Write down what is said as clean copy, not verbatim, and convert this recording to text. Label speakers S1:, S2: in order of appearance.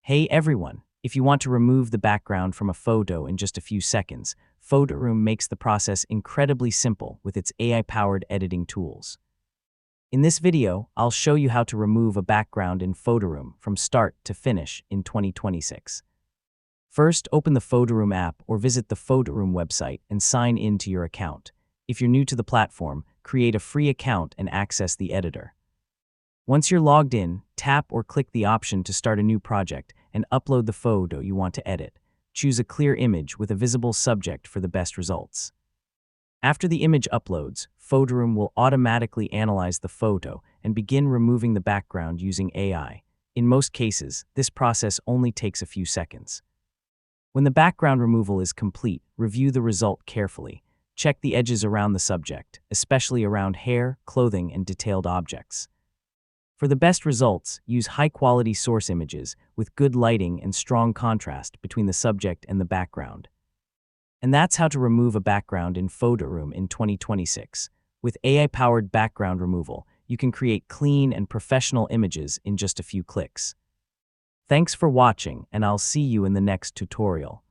S1: Hey everyone, if you want to remove the background from a photo in just a few seconds, Photoroom makes the process incredibly simple with its AI-powered editing tools. In this video, I'll show you how to remove a background in Photoroom from start to finish in 2026. First, open the Photoroom app or visit the Photoroom website and sign in to your account. If you're new to the platform, create a free account and access the editor. Once you're logged in, tap or click the option to start a new project and upload the photo you want to edit. Choose a clear image with a visible subject for the best results. After the image uploads, Photoroom will automatically analyze the photo and begin removing the background using AI. In most cases, this process only takes a few seconds. When the background removal is complete, review the result carefully. Check the edges around the subject, especially around hair, clothing, and detailed objects. For the best results, use high-quality source images with good lighting and strong contrast between the subject and the background. And that's how to remove a background in Photoroom in 2026. With AI-powered background removal, you can create clean and professional images in just a few clicks. Thanks for watching, and I'll see you in the next tutorial.